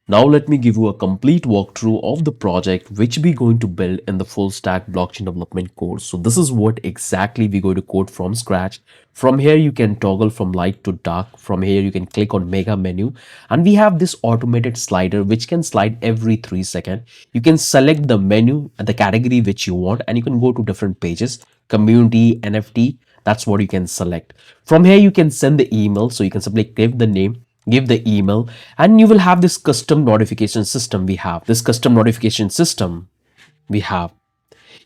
Now let me give you a complete walkthrough of the project which we're going to build in the full stack blockchain development course. So this is what exactly we're going to code from scratch. From here you can toggle from light to dark. From here you can click on mega menu, and we have this automated slider which can slide every 3 seconds. You can select the menu and the category which you want, and you can go to different pages, community, NFT. That's what you can select. From here you can send the email, so you can simply give the name, give the email, and you will have this custom notification system. We have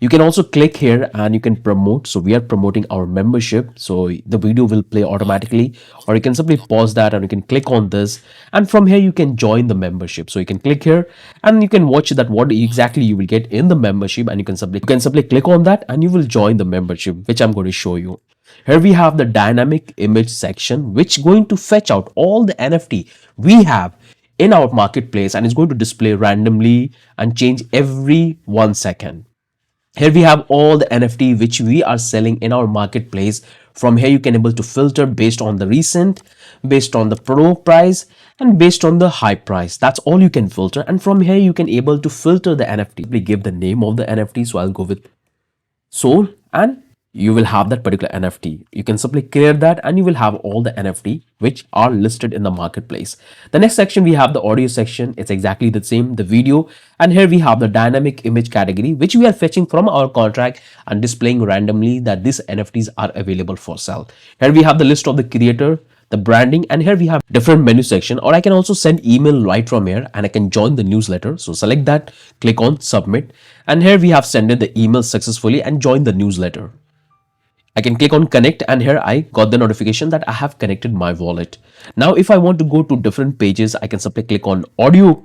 you can also click here and you can promote. So we are promoting our membership, so the video will play automatically, or you can simply pause that and you can click on this, and from here you can join the membership. So you can click here and you can watch that what exactly you will get in the membership, and you can simply click on that and you will join the membership, which I'm going to show you. Here we have the dynamic image section, which going to fetch out all the NFT we have in our marketplace, and it's going to display randomly and change every 1 second. Here we have all the NFT which we are selling in our marketplace. From here you can able to filter based on the recent, based on the pro price, and based on the high price. That's all you can filter, and from here you can able to filter the NFT. We give the name of the NFT, so I'll go with Soul, and you will have that particular NFT. You can simply clear that and you will have all the NFT which are listed in the marketplace. The next section, we have the audio section. It's exactly the same, the video. And here we have the dynamic image category, which we are fetching from our contract and displaying randomly that these NFTs are available for sale. Here we have the list of the creator, the branding, and here we have different menu section, or I can also send email right from here and I can join the newsletter. So select that, click on submit, and here we have sent the email successfully and join the newsletter. I can click on connect, and here I got the notification that I have connected my wallet. Now if I want to go to different pages, I can simply click on audio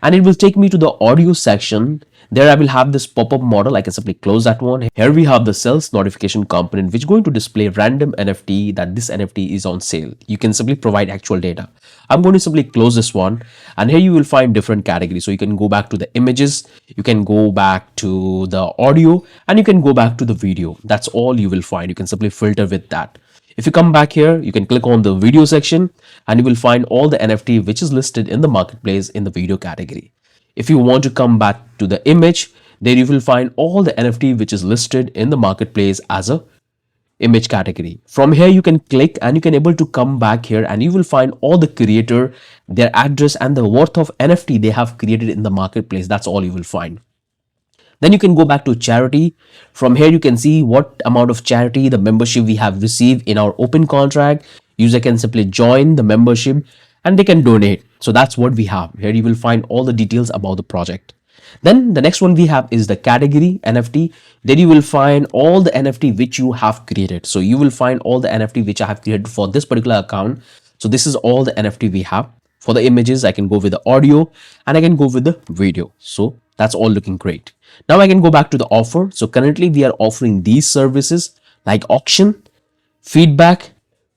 and it will take me to the audio section. There I will have this pop-up model. I can simply close that one. Here we have the sales notification component, which is going to display random NFT that this NFT is on sale. You can simply provide actual data. I'm going to simply close this one, and here you will find different categories. So you can go back to the images, you can go back to the audio, and you can go back to the video. That's all you will find. You can simply filter with that. If you come back here, you can click on the video section and you will find all the NFT which is listed in the marketplace in the video category. If you want to come back to the image, there you will find all the NFT which is listed in the marketplace as a image category. From here you can click and you can able to come back here and you will find all the creator, their address, and the worth of NFT they have created in the marketplace. That's all you will find. Then you can go back to charity. From here you can see what amount of charity, the membership we have received in our open contract. User can simply join the membership and they can donate. So that's what we have. Here you will find all the details about the project. Then the next one we have is the category NFT. There you will find all the NFT which you have created. So you will find all the NFT which I have created for this particular account. So this is all the NFT we have. For the images, I can go with the audio and I can go with the video. So that's all looking great. Now I can go back to the offer. So currently we are offering these services like auction, feedback,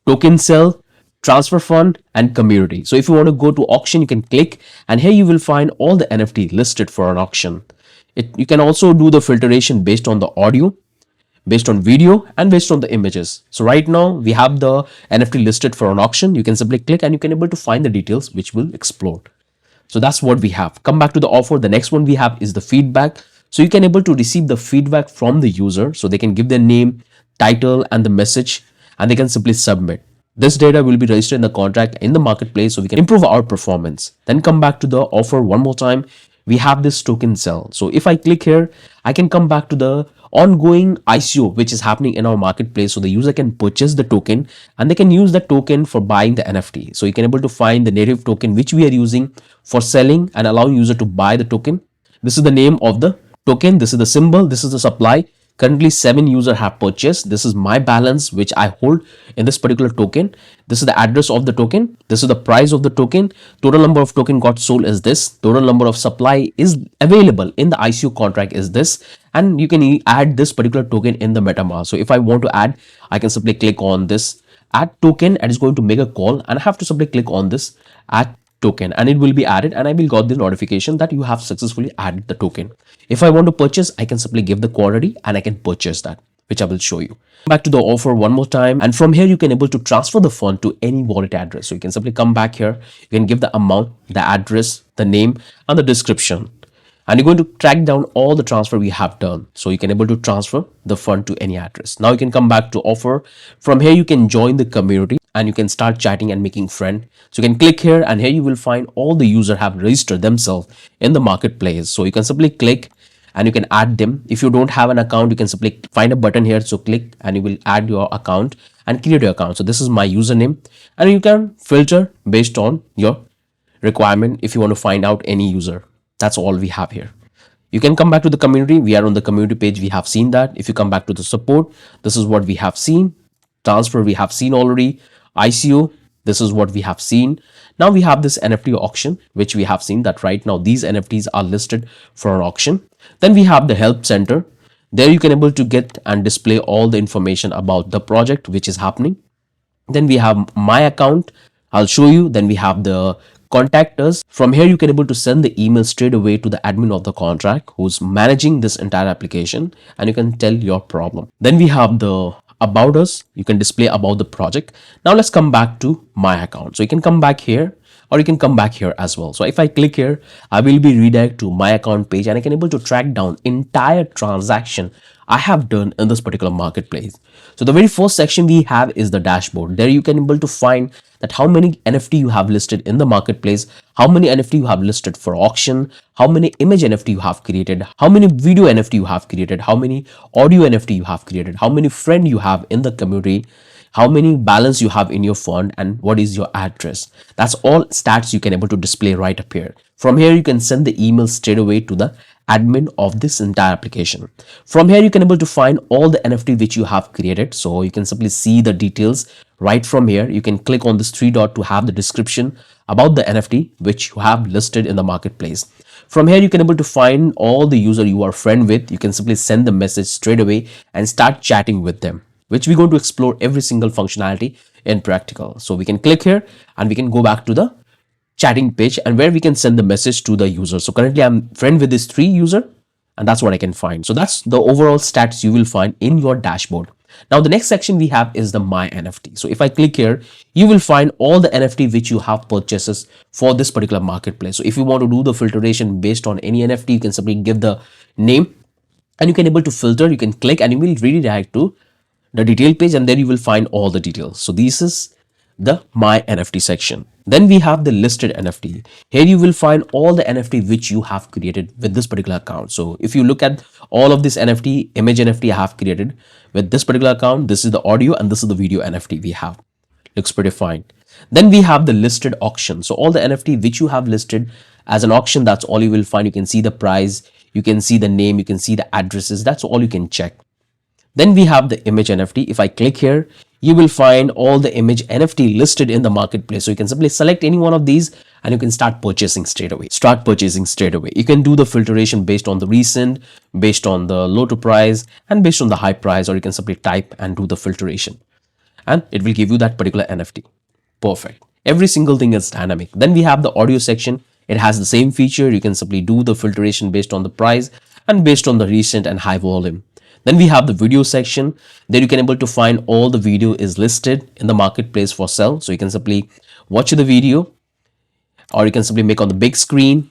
token sell, transfer fund, and community. So if you want to go to auction, you can click and here you will find all the NFT listed for an auction. You can also do the filtration based on the audio, based on video, and based on the images. So right now we have the NFT listed for an auction. You can simply click and you can able to find the details which will explore. So that's what we have. Come back to the offer. The next one we have is the feedback. So you can able to receive the feedback from the user. So they can give their name, title, and the message, and they can simply submit. This data will be registered in the contract in the marketplace so we can improve our performance. Then come back to the offer one more time. We have this token sell. So if I click here, I can come back to the ongoing ICO which is happening in our marketplace. So the user can purchase the token and they can use the token for buying the NFT. So you can able to find the native token which we are using for selling and allowing user to buy the token. This is the name of the token. This is the symbol. This is the supply. Currently 7 users have purchased. This is my balance which I hold in this particular token. This is the address of the token. This is the price of the token. Total number of token got sold is this. Total number of supply is available in the ICO contract is this. And you can add this particular token in the MetaMask. So if I want to add, I can simply click on this add token and it's going to make a call, and I have to simply click on this add token and it will be added, and I will got the notification that you have successfully added the token. If I want to purchase, I can simply give the quantity and I can purchase that. which I will show you. Back to the offer one more time, and from here you can able to transfer the fund to any wallet address. So you can simply come back here, you can give the amount, the address, the name, and the description, and you're going to track down all the transfer we have done. So you can able to transfer the fund to any address. Now you can come back to offer. From here you can join the community and you can start chatting and making friend. So you can click here, and here you will find all the user have registered themselves in the marketplace. So you can simply click and you can add them. If you don't have an account, you can simply find a button here, so click and you will add your account and create your account. So this is my username, and you can filter based on your requirement if you want to find out any user. That's all we have here. You can come back to the community. We are on the community page. We have seen that. If you come back to the support, this is what we have seen. Transfer we have seen already. ICO, this is what we have seen. Now we have this NFT auction, which we have seen that right now these NFTs are listed for an auction. Then we have the help center. There you can able to get and display all the information about the project which is happening. Then we have my account, I'll show you. Then we have the contact us. From here you can able to send the email straight away to the admin of the contract who's managing this entire application, and you can tell your problem. Then we have the about us, you can display about the project. Now let's come back to my account. So you can come back here, or you can come back here as well. So if I click here, I will be redirected to my account page, and I can able to track down entire transaction I have done in this particular marketplace. So the very first section we have is the dashboard. There you can able to find that how many NFT you have listed in the marketplace, how many NFT you have listed for auction, how many image NFT you have created, how many video NFT you have created, how many audio NFT you have created, how many friend you have in the community, how many balance you have in your fund, and what is your address. That's all stats you can able to display right up here. From here you can send the email straight away to the admin of this entire application. From here you can able to find all the NFT which you have created. So you can simply see the details right from here. You can click on this three dot to have the description about the NFT which you have listed in the marketplace. From here you can able to find all the user you are friend with. You can simply send the message straight away and start chatting with them, which we're going to explore every single functionality in practical. So we can click here and we can go back to the chatting page, and where we can send the message to the user. So currently I'm friend with this 3 user, and that's what I can find. So that's the overall stats you will find in your dashboard. Now the next section we have is the my NFT. So if I click here, you will find all the NFT which you have purchases for this particular marketplace. So if you want to do the filtration based on any NFT, you can simply give the name and you can able to filter. You can click and you will redirect to the detail page, and there you will find all the details. So this is the my NFT section. Then we have the listed NFT. Here you will find all the NFT which you have created with this particular account. So if you look at all of this NFT, image NFT I have created with this particular account, this is the audio and this is the video NFT we have. Looks pretty fine. Then we have the listed auction. So all the NFT which you have listed as an auction, that's all you will find. You can see the price, you can see the name, you can see the addresses. That's all you can check. Then we have the image NFT. If I click here, you will find all the image NFT listed in the marketplace. So you can simply select any one of these and you can start purchasing straight away. You can do the filtration based on the recent, based on the low to price, and based on the high price, or you can simply type and do the filtration and it will give you that particular NFT. Perfect. Every single thing is dynamic. Then we have the audio section. It has the same feature. You can simply do the filtration based on the price and based on the recent and high volume. Then we have the video section. There you can able to find all the video is listed in the marketplace for sale. So you can simply watch the video, or you can simply make on the big screen.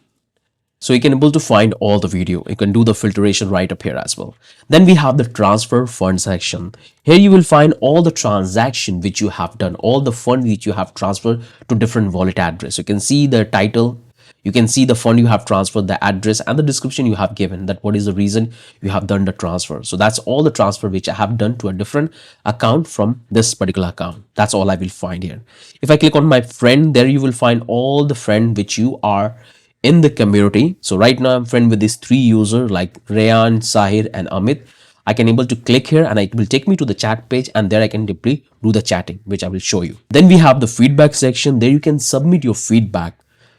So you can able to find all the video. You can do the filtration right up here as well. Then we have the transfer fund section. Here you will find all the transaction which you have done, all the fund which you have transferred to different wallet address. You can see the title. You can see the fund you have transferred, the address, and the description you have given, that what is the reason you have done the transfer. So that's all the transfer which I have done to a different account from this particular account. That's all I will find here. If I click on my friend, there you will find all the friend which you are in the community. So right now I'm friend with these 3 users like Rayan, Sahir, and Amit. I can able to click here and it will take me to the chat page, and there I can deeply do the chatting, which I will show you. Then we have the feedback section. There you can submit your feedback.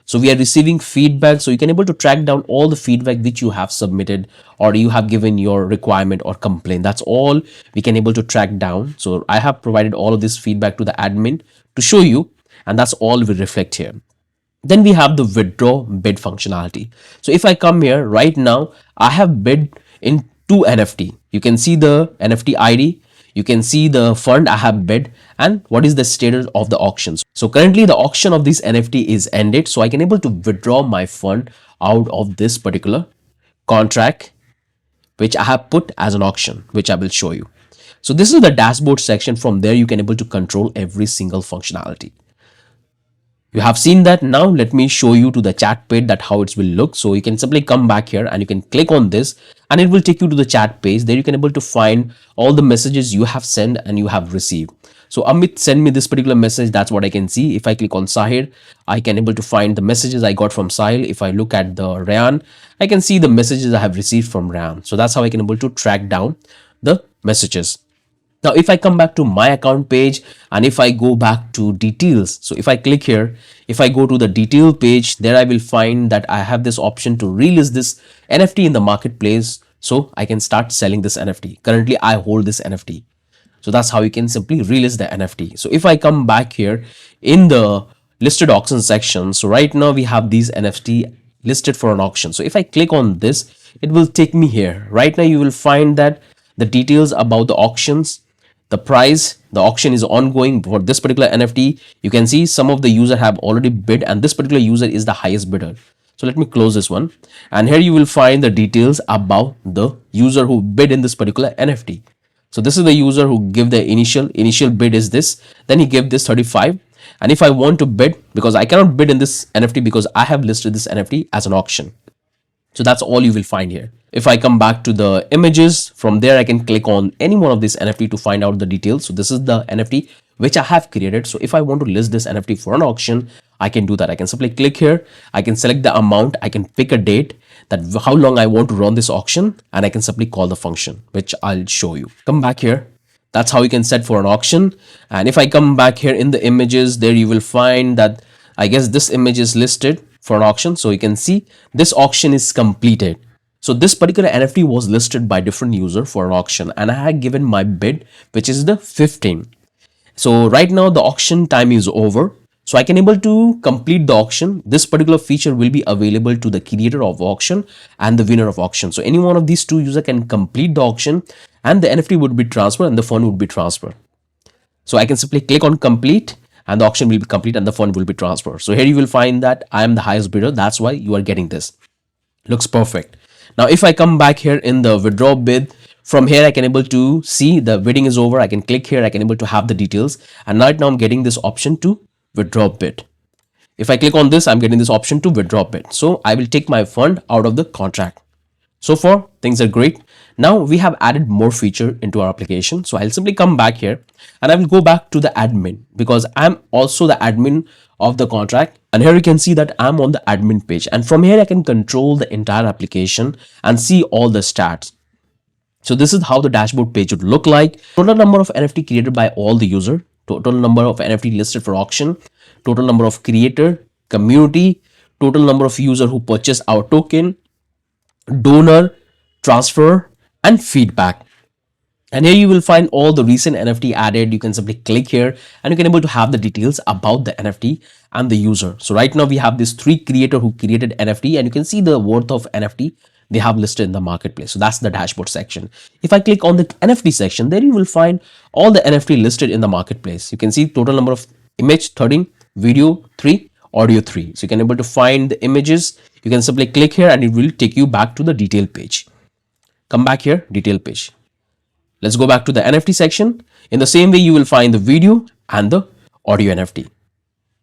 So we are receiving feedback. So you can able to track down all the feedback which you have submitted, or you have given your requirement or complaint. That's all we can able to track down. So I have provided all of this feedback to the admin to show you, and that's all we reflect here. Then we have the withdraw bid functionality. So if I come here right now, I have bid in to NFT. You can see the NFT ID, you can see the fund I have bid, and what is the status of the auction. So currently the auction of this NFT is ended, so I can able to withdraw my fund out of this particular contract which I have put as an auction, which I will show you. So this is the dashboard section. From there you can able to control every single functionality. You have seen that. Now let me show you to the chat page that how it will look. So you can simply come back here and you can click on this and it will take you to the chat page. There you can able to find all the messages you have sent and you have received. So Amit send me this particular message. That's what I can see. If I click on Sahir, I can able to find the messages I got from Sahil. If I look at the Rayan, I can see the messages I have received from Rayan. So that's how I can able to track down the messages. Now, if I come back to my account page and if I go back to details, so if I click here, if I go to the detail page, there I will find that I have this option to release this NFT in the marketplace. So I can start selling this NFT. Currently, I hold this NFT. So that's how you can simply release the NFT. So if I come back here in the listed auction section, so right now we have these NFT listed for an auction. So if I click on this, it will take me here. Right now you will find that the details about the auctions, the price, the auction is ongoing for this particular NFT. You can see some of the user have already bid and this particular user is the highest bidder. So let me close this one. And here you will find the details about the user who bid in this particular NFT. So this is the user who give the initial bid is this. Then he gave this 35. And if I want to bid, because I cannot bid in this NFT because I have listed this NFT as an auction. So that's all you will find here. If I come back to the images, from there I can click on any one of these NFT to find out the details. So this is the NFT which I have created. So if I want to list this NFT for an auction, I can do that. I can simply click here. I can select the amount. I can pick a date that how long I want to run this auction, and I can simply call the function, which I'll show you. Come back here. That's how you can set for an auction. And if I come back here in the images, there you will find that I guess this image is listed for an auction. So you can see this auction is completed. So this particular NFT was listed by different user for an auction and I had given my bid, which is the 15. So right now the auction time is over. So I can able to complete the auction. This particular feature will be available to the creator of auction and the winner of auction. So any one of these two user can complete the auction and the NFT would be transferred and the fund would be transferred. So I can simply click on complete and the auction will be complete and the fund will be transferred. So here you will find that I am the highest bidder. That's why you are getting this. Looks perfect. Now, if I come back here in the withdraw bid, from here I can able to see the bidding is over. I can click here. I can able to have the details. And right now I'm getting this option to withdraw bid. If I click on this, I'm getting this option to withdraw bid. So I will take my fund out of the contract. So far, things are great. Now we have added more feature into our application. So I'll simply come back here and I will go back to the admin because I'm also the admin of the contract. And here you can see that I'm on the admin page. And from here, I can control the entire application and see all the stats. So this is how the dashboard page would look like. Total number of NFT created by all the user, total number of NFT listed for auction, total number of creator, community, total number of user who purchased our token, donor, transfer, and feedback. And here you will find all the recent NFT added. You can simply click here and you can able to have the details about the NFT and the user. So right now we have this 3 creator who created NFT and you can see the worth of NFT they have listed in the marketplace. So that's the dashboard section. If I click on the NFT section, there you will find all the NFT listed in the marketplace. You can see total number of image 13, video 3, audio 3. So you can able to find the images. You can simply click here and it will take you back to the detail page. Come back here, detail page. Let's go back to the NFT section. In the same way, you will find the video and the audio NFT.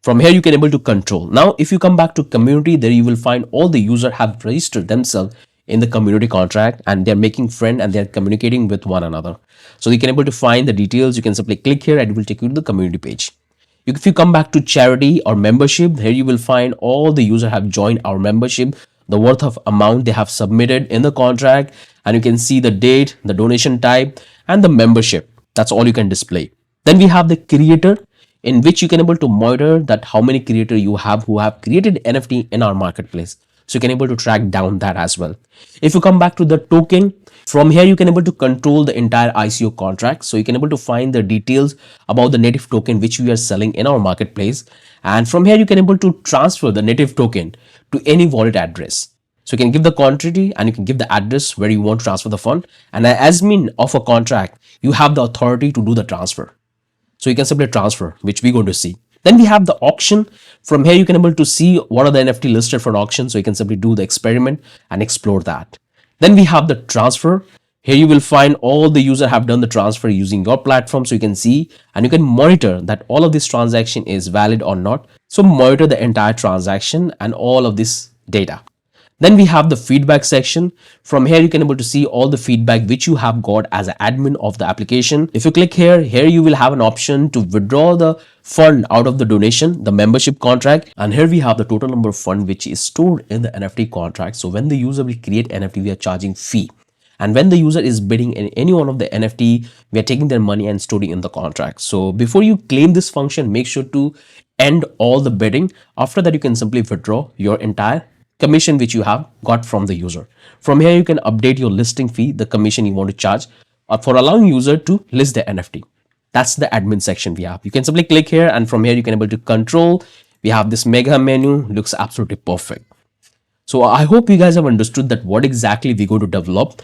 From here, you can able to control. Now, if you come back to community, there you will find all the user have registered themselves in the community contract and they're making friend and they're communicating with one another. So you can able to find the details. You can simply click here and it will take you to the community page. If you come back to charity or membership, here you will find all the user have joined our membership, the worth of amount they have submitted in the contract, and you can see the date, the donation type, and the membership. That's all you can display. Then we have the creator, in which you can able to monitor that how many creator you have who have created NFT in our marketplace. So you can able to track down that as well. If you come back to the token, from here you can able to control the entire ICO contract. So you can able to find the details about the native token which we are selling in our marketplace. And from here you can able to transfer the native token to any wallet address. So you can give the quantity and you can give the address where you want to transfer the fund. And as admin of a contract, you have the authority to do the transfer. So you can simply transfer, which we're going to see. Then we have the auction. From here, you can able to see what are the NFT listed for an auction. So you can simply do the experiment and explore that. Then we have the transfer. Here you will find all the user have done the transfer using your platform. So you can see and you can monitor that all of this transaction is valid or not. So monitor the entire transaction and all of this data. Then we have the feedback section. From here, you can able to see all the feedback which you have got as an admin of the application. If you click here you will have an option to withdraw the fund out of the donation, the membership contract. And here we have the total number of fund which is stored in the NFT contract. So when the user will create NFT, we are charging fee. And when the user is bidding in any one of the NFT, we are taking their money and storing in the contract. So before you claim this function, make sure to end all the bidding. After that, you can simply withdraw your entire commission which you have got from the user. From here, you can update your listing fee, the commission you want to charge for allowing user to list the NFT. That's the admin section we have. You can simply click here and from here you can able to control. We have this mega menu, looks absolutely perfect. So I hope you guys have understood that what exactly we're going to develop.